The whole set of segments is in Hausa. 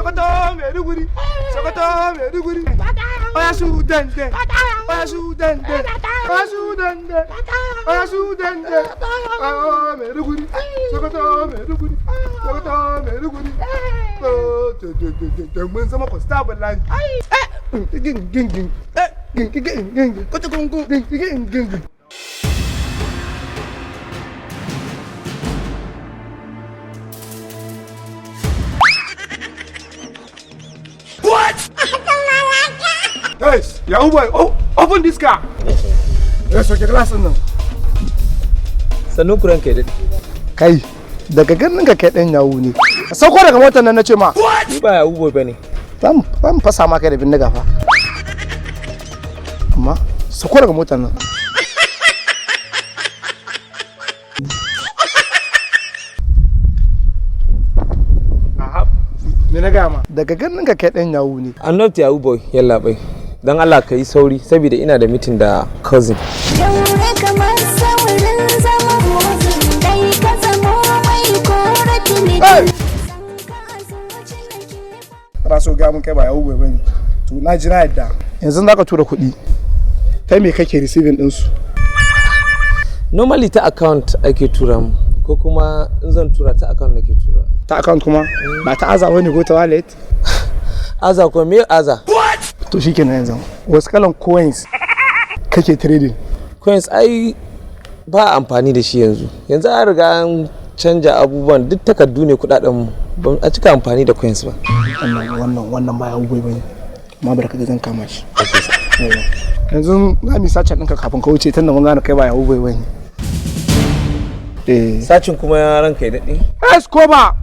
Sokoto Maiduguri, Sokoto Maiduguri. Oya Sudende, Oya Sudende, Oya Sudende, Oya Sudende. Oh Maiduguri, Sokoto Maiduguri, Sokoto Maiduguri. Oh, mun zama constable line. Ging ging ging. Ging ging ging. Koto gungu ging ging ging. Guys, Yahoo boy, open this car. Let's okay glass nan. Sannu kuran kai dai. Kai, daga ganin ka kai dan Yahoo ne. Sauko daga motar nan nace ma. Ni ba Yahoo boy bane. Zan fasa ma kai da bindiga fa. Amma sauko daga motar nan. Aha. Me na gama? Daga ganin ka kai dan Yahoo ne. I'm not Yahoo boy, yalla bai. Dan Allah ka yi sauri saboda ina da meeting da cousin. Yaure kamar saurin zama hozin dai ka zama mai korati ne. Kana so ga mun kai ba Yahoo boy bane. To na ji na yadda. Yanzu zaka tura kuɗi. Kai me kake receiving din su? Normally ta account ake tura mu ko kuma in zan tura ta account nake tura. Ta account kuma ba ta aza wani ko ta wallet? Aza ko me aza? To shikenan yanzu. Wasu kalan coins kake trading? Coins ai ba amfani da shi yanzu. Yanzu an riga an canja abubuwan duk takardu ne kudaden mu. Ban a cika amfani da coins ba. Wannan ba Yahoo boy bane. Amma barka da zan kama shi. Yanzu na mi sace ɗinka kafin ka wuce tunda mun gane kai ba Yahoo boy bane. Sacin kuma ya ranka ya dade. Escobar.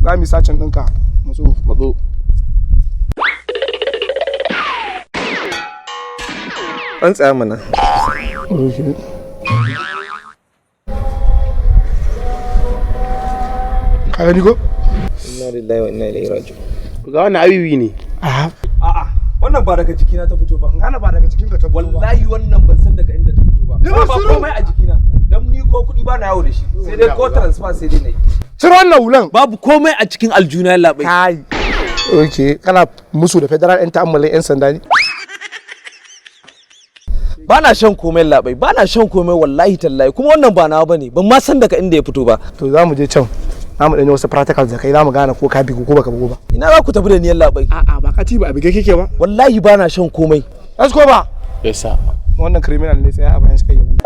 Za mi sacin ɗinka. Matso. An tsaya mana. Ka gani ko? Inna lillahi wa inna ilaihi raji'un. Ga wannan abibi ne. A'a, wannan ba daga jikina ta fito ba. Ngana ba daga cikin ka ta fito ba. Wallahi wannan ban san daga inda ta fito ba. Ba Ba komai a jikina. Dan ni ko kudi ba na yawo da shi. Sai dai ko transfer sai dai nayi. Ciro wannan hulan. Babu komai a cikin aljuna labai. Kai. Okay, kana musu da federal yan ta'ammalin yan sanda ne? Ba na shan komai labai, ba na shan komai wallahi tallahi kuma wannan ba nawa bane. Ban ma san daga inda ya fito ba. To za mu je can. Za mu ɗanyi wasu practicals da kai za mu gane ko ka bigu ko baka bugu ba. Ina za ku tafi da niyan labai? A'a ba ka ci ba a bige kike ba. Wallahi ba na shan komai. Escobar. Yes sir. Wannan criminal ne sai a bayan shi kai ya bugu.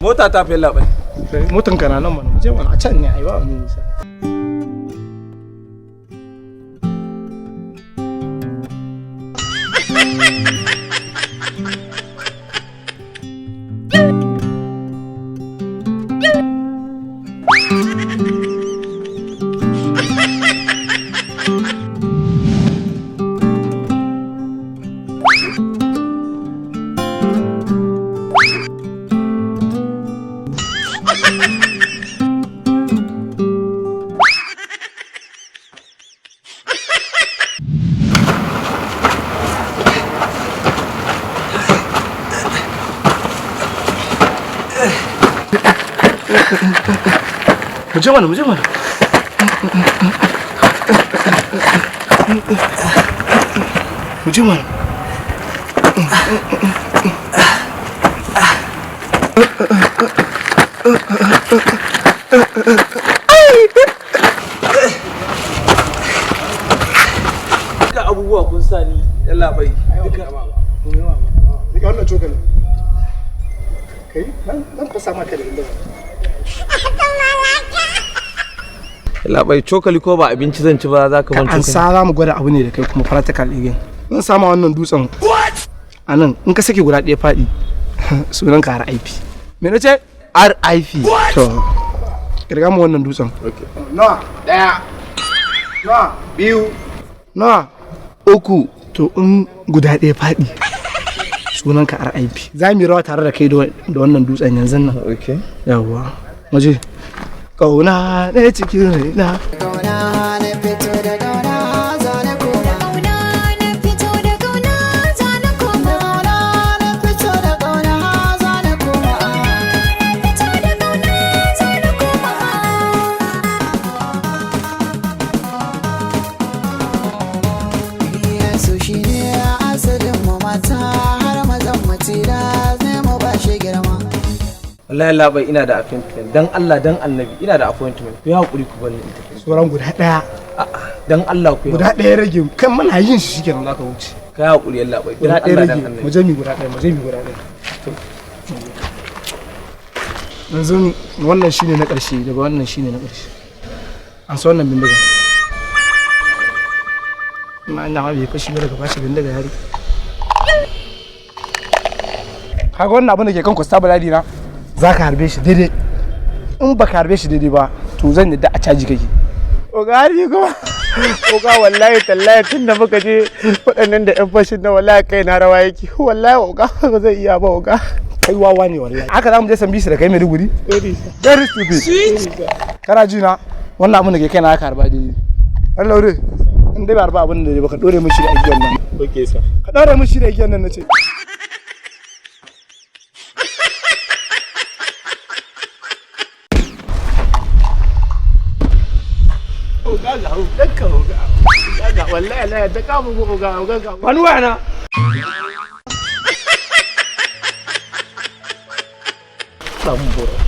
Mota ta fi labai. Motan ka na nan mana mu je mana a can ne ai ba mu nisa. Mu je mana. Duka abubuwa kun sani yalla bai. Duka wannan cokali. Kai dan fasa maka da inda. Labai cokali ko ba abinci zan ci ba za ka ban An cokali. sa za mu gwada abu ne da kai kuma practical again. Zan sama wannan dutsen. A nan in ka sake guda ɗaya faɗi sunan ka RIP. Me na ce? RIP. To. Kirga mu wannan dutsen. Okay. Nawa? Ɗaya. Nawa? Biyu. Nawa? Uku. To in guda ɗaya faɗi sunan ka RIP. Za mu yi rawa tare da kai da wannan dutsen yanzu nan. Okay. Yawwa. Maje. Kauna ne cikin raina. Kauna na fito da kauna zana koma. Kauna na fito da kauna zana koma. Kauna na fito da kauna zana koma. Fito da kauna zana koma. wallahi labai ina da appointment dan Allah dan annabi ina da appointment ku ya hakuri ku bani in tafi sauran guda ɗaya dan Allah ku guda ɗaya rage kan muna yin shi shikenan za ka wuce ka ya hakuri yalla bai guda dan ɗaya Allah rage dan mu annabi je mi guda ɗaya mu je mi guda ɗaya yanzu wannan shine na ƙarshe daga wannan shine na ƙarshe an so wannan bindiga ma ina ma bai kashi ba daga bashi bindiga yari kaga wannan abin da ke kan constable ladi na za ka harbe shi daidai in ba ka harbe shi daidai ba to zan yadda a caji kake Ogari kuma. Oga wallahi tallahi tun da muka je waɗannan da ƴan fashin na wallahi kai na rawa yake. Wallahi oga ba zai iya ba oga. kai wawa ne wallahi haka za mu je Sambisa da kai Maiduguri very stupid kana ji na wannan abin da ke kai na haka harba daidai Allah laure in dai ba harba abin da ba ka dore mishi da igiyan nan Okay sa. ka dore mishi da igiyan nan nace Oga ga dakka oga. Oga wallahi la da ka mu oga ga. wani wayana Sambo.